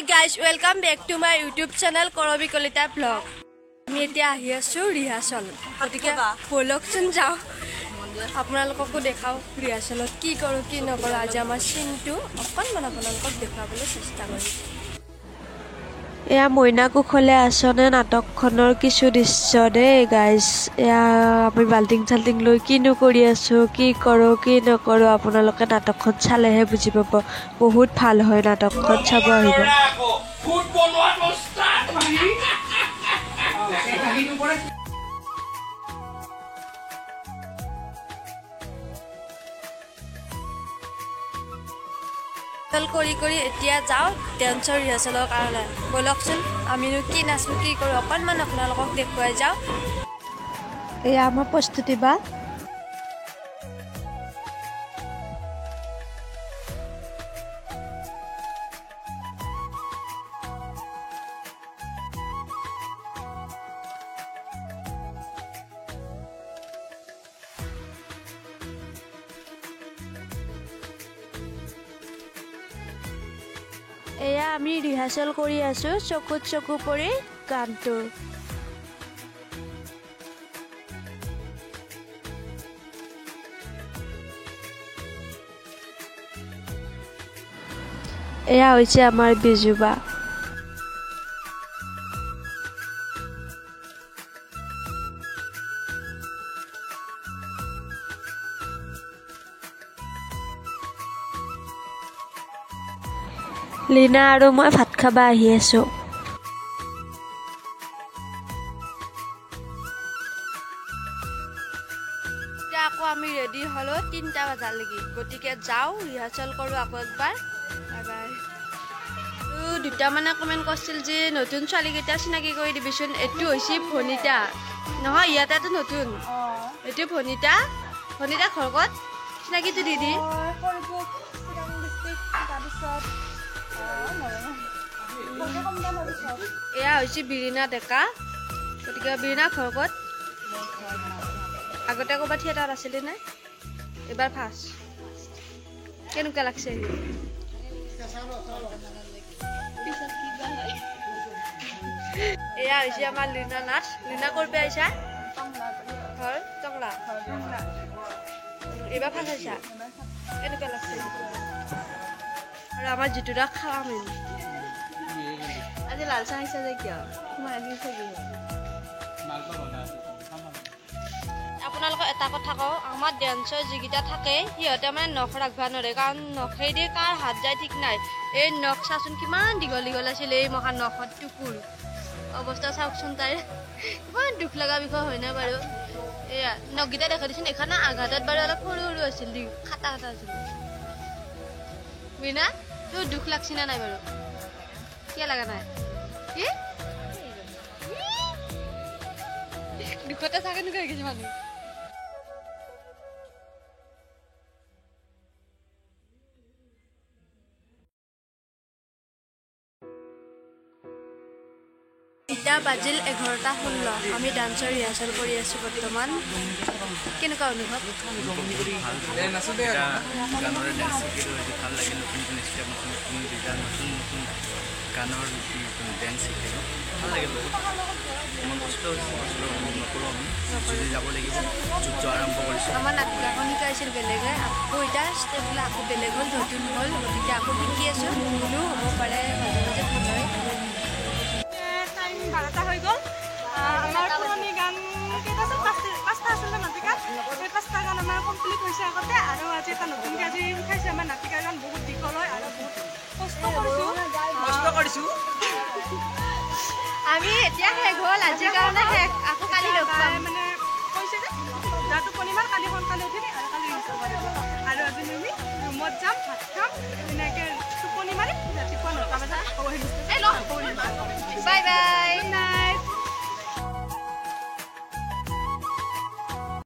Hi guys, welcome back to my YouTube channel Korobi Kolita Vlog. আমি এতিয়া আহি আছো ৰিহাৰ্সল গতিকে বলকচোন যাও আপোনালোককো দেখাও ৰিহাৰ্সলত কি কৰো কি নকৰো আজি আমাৰ সিনটো অকণমান আপোনালোকক দেখাবলৈ চেষ্টা কৰিম এয়া মইনা কুখলে আসনে নাটকখনৰ কিছু দৃশ্য দে গাইস এয়া আমি বাল্টিং চাল্টিং লৈ কিনো কৰি আছো কি কৰো কি নকৰো আপোনালোকে নাটকখন চালেহে বুজি পাব বহুত ভাল হয় নাটকখন চাব আহিব ফুট বনোৱাটো ষ্টাৰ্ট কৰি কৰি এতিয়া যাও ডান্সৰ ৰিহাৰ্সলৰ কাৰণে বলকচোন আমিনো কি নাচো কি কৰো অকণমান আপোনালোকক দেখুৱাই যাও এয়া আমাৰ প্ৰস্তুতি বা এয়া আমি ৰিহাৰ্সল কৰি আছো চকুত চকু পৰি গানটো এয়া হৈছে আমাৰ বিজুবা লীনা আৰু মই ভাত খাবা আহি আছো আকৌ আমি ৰেডি হলো 3টা বজালৈকে গতিকে যাও ৰিহাৰ্সল কৰো আকৌ একবাৰ বাই বাই দুটা মানে কমেন্ট কৰিছিল যে নতুন ছোৱালী কেইটা চিনাকি কৰি দিবিচোন এটো হৈছে ভনিতা নহয় ইয়াতেটো নতুন এটো ভনিতা ভনিতা ঘৰ ক'ত চিনাকিটো দিদি এয়া হৈছে বিৰিনা ডেকা গতিকে বিৰিনা ঘৰ ক'ত আগতে ক'ৰবাত থিয়েটাৰ আছিলে নে এবাৰ ফাৰ্ষ্ট কেনেকুৱা লাগছে এয়া হৈছে আমাৰ লীনা নাথ লীনা কৰপে আহিছা ঘৰ টংলা এবাৰ ফাৰ্ষ্ট আহিছা কেনেকুৱা লাগছে আৰু আমাৰ যিটোৰা খাম আজি লাল চাহ আহিছে যে কিয় তোমাৰ আজি আপোনালোকক এটা কথা কওঁ আমাৰ ডান্সৰ যিকেইটা থাকে সিহঁতে মানে নখ ৰাখবা নোৱাৰে কাৰণ নখেদি কাৰ হাত যায় ঠিক নাই এই নখ চাচোন কিমান দীঘল দীঘল আছিল এই মহা নখত টুকুৰ অৱস্থা চাওকচোন তাইৰ কিমান দুখ লগা বিষয় হয় না বাৰু এয়া নখকেইটা দেখা দিছোন এখানা আঘাতত বাৰু অলপ সৰু সৰু আছিল খাটা খাটা আছিল বিনা তোৰ দুখ লাগছি না নাই বাৰু কিয় লাগা নাই কি দুখতে চাগে নুকৈ গৈছে মানুহ এতিয়া বাজিল 11:16 আমি ডান্সৰ ৰিহাৰ্সল কৰি আছো বৰ্তমান কেনেকুৱা অনুভৱ গানৰ ডেন্স শিকিলোঁ ভাল লাগে বহুত ইমান কষ্ট হৈছে যাব লাগিব যুদ্ধ আৰম্ভ কৰিছোঁ আমাৰ নাটকখন শিকাইছিল বেলেগে আকৌ এতিয়া ষ্টেপবিলাক আকৌ বেলেগ হ'ল নতুন হ'ল গতিকে আকৌ শিকি আছো বোলো হ'ব পাৰে মাজে মাজে ভাল হয় টাইম 12টা হৈ গ'ল আমাৰ পুৰণি গান কেইটা আছিল 5টা আছিল নাটিকা সেই 5টা গান আমাৰ কমপ্লিট হৈছে আগতে আৰু আজি এটা নতুনকৈ আজি শিকাইছে আমাৰ নাটিকা গান বহুত দীঘল হয় আৰু বহুত কষ্ট কৰিছোঁ আমি এতিয়া শেষ হ'ল আজিৰ কাৰণে শেষ আকৌ কালি লগ পাম মানে কৈছে যে ৰাতি টোপনিমান কালি সোনকালে উঠিবি আৰু কালি ৰিহাৰ্সল কৰিবি আৰু আজি আমি ৰুমত যাম ভাত খাম এনেকৈ টোপনি মাৰিম ৰাতিপুৱা 9টা বজাত বাই বাই